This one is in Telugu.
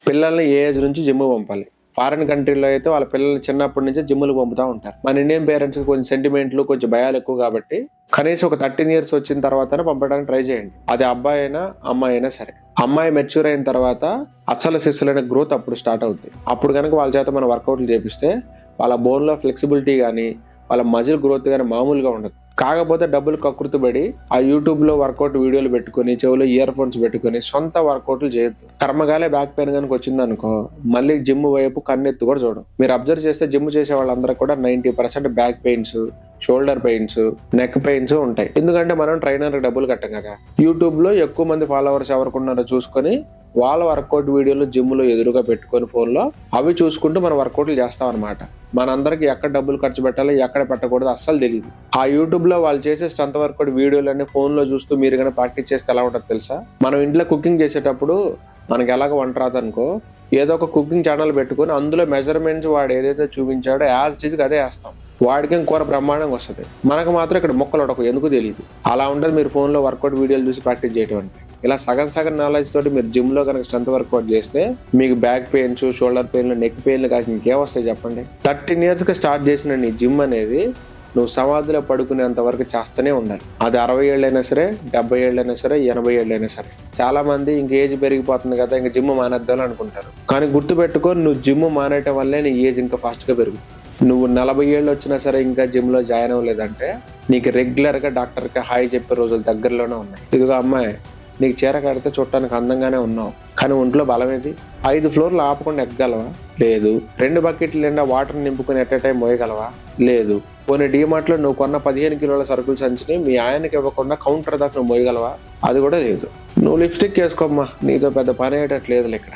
పిల్లల్ని ఏ ఏజ్ నుంచి జిమ్ పంపాలి? ఫారిన్ కంట్రీలో అయితే వాళ్ళ పిల్లల్ని చిన్నప్పటి నుంచే జిమ్‌లకు పంపుతా ఉంటారు. మన ఇండియన్ పేరెంట్స్‌కి కొంచెం సెంటిమెంట్లు, కొంచెం భయాలు ఎక్కువ కాబట్టి కనీసం ఒక 13 ఇయర్స్ వచ్చిన తర్వాతనే పంపడానికి ట్రై చేయండి. అది అబ్బాయి అయినా, అమ్మాయి అయినా సరే. అమ్మాయి మెచ్యూర్ అయిన తర్వాత అసలు సిసలైన గ్రోత్ అప్పుడు స్టార్ట్ అవుద్ది. అప్పుడు గనుక వాళ్ళ చేత మనం వర్కౌట్లు చేపిస్తే వాళ్ళ బోన్‌లో ఫ్లెక్సిబిలిటీ గాని, వాళ్ళ మజిల్ గ్రోత్ గాని మామూలుగా ఉండదు. కాకపోతే డబ్బులు కకృతిపడి ఆ యూట్యూబ్‌లో వర్కౌట్ వీడియోలు పెట్టుకొని, చెవిలో ఇయర్ ఫోన్స్ పెట్టుకొని సొంత వర్కౌట్లు చేయొద్దు. కర్మగాలే బ్యాక్ పెయిన్ గనుక వచ్చిందనుకో మళ్ళీ జిమ్ వైపు కన్నెత్తి కూడా చూడం. మీరు అబ్జర్వ్ చేస్తే జిమ్ చేసే వాళ్ళందరూ కూడా 90% back pains, shoulder pains, neck pains ఉంటాయి. ఎందుకంటే మనం ట్రైనర్‌కి డబ్బులు కట్టం కదా. యూట్యూబ్‌లో ఎక్కువ మంది ఫాలోవర్స్ ఎవరికున్నారో చూసుకొని వాళ్ళ వర్కౌట్ వీడియోలు జిమ్‌లో ఎదురుగా పెట్టుకొని ఫోన్‌లో అవి చూసుకుంటూ మనం వర్కౌట్లు చేస్తాం అనమాట. మనందరికి ఎక్కడ డబ్బులు ఖర్చు పెట్టాలో, ఎక్కడ పెట్టకూడదో అస్సలు తెలియదు. ఆ యూట్యూబ్‌లో వాళ్ళు చేసే స్ట్రెంత్ వర్కౌట్ వీడియోలన్నీ ఫోన్‌లో చూస్తూ మీరు గనుక ప్రాక్టీస్ చేస్తే ఎలా ఉంటుందో తెలుసా? మనం ఇంట్లో కుకింగ్ చేసేటప్పుడు మనకి ఎలాగ వంట రాదనుకో ఏదో ఒక కుకింగ్ ఛానల్ పెట్టుకొని అందులో మెజర్మెంట్స్ వాడు ఏదైతే చూపించాడో యాజ్ ఇట్ ఈజ్ అదే వేస్తాం. వాడికి కూర బ్రహ్మాండంగా వస్తుంది. మనకు మాత్రం ఇక్కడ మొక్కలు ఉడకు ఎందుకు తెలియదు. అలా ఉండదు మీరు ఫోన్లో వర్కౌట్ వీడియోలు చూసి ప్రాక్టీస్ చేయడం అంటే. ఇలా సగం నాలెడ్జ్ తోటి మీరు జిమ్లో కనుక స్ట్రెంత్ వర్కౌట్ చేస్తే మీకు బ్యాక్ పెయిన్స్, షోల్డర్ పెయిన్లు, నెక్ పెయిన్లు కాక ఇంకేం వస్తాయి చెప్పండి. 13 ఇయర్స్కి స్టార్ట్ చేసిన నీ జిమ్ అనేది నువ్వు సమాధిలో పడుకునేంత వరకు చేస్తూనే ఉండాలి. అది 60 ఏళ్ళైనా సరే, 70 ఏళ్ళైనా సరే, 80 ఏళ్ళైనా సరే. చాలా మంది ఇంక ఏజ్ పెరిగిపోతుంది కదా ఇంక జిమ్ మానేద్దాం అనుకుంటారు. కానీ గుర్తుపెట్టుకో నువ్వు జిమ్ మానేయటం వల్లే నీ ఏజ్ ఇంకా ఫాస్ట్గా పెరుగుతుంది. నువ్వు 40 ఏళ్ళు వచ్చినా సరే ఇంకా జిమ్లో జాయిన్ అవ్వలేదంటే నీకు రెగ్యులర్గా డాక్టర్కి హాయ్ చెప్పే రోజులు దగ్గరలోనే ఉన్నాయి. ఇదిగో అమ్మాయి, నీకు చీర కడితే చూడటానికి అందంగానే ఉన్నావు, కానీ ఒంట్లో బలమేది? 5 ఫ్లోర్లు ఆపకుండా ఎక్కగలవా? లేదు. 2 బకెట్లు నిండా వాటర్ నింపుకొని ఎట్ ఎ టైం మోయగలవా? లేదు. పోనీ డీమార్ట్లో నువ్వు కొన్న 15 కిలోల సరుకులు సంచిని మీ ఆయనకి ఇవ్వకుండా కౌంటర్ దాకా నువ్వు మోయగలవా? అది కూడా లేదు. నువ్వు లిప్స్టిక్ వేసుకోమ్మా, నీతో పెద్ద పని అయ్యేటట్లేదులే ఇక్కడ.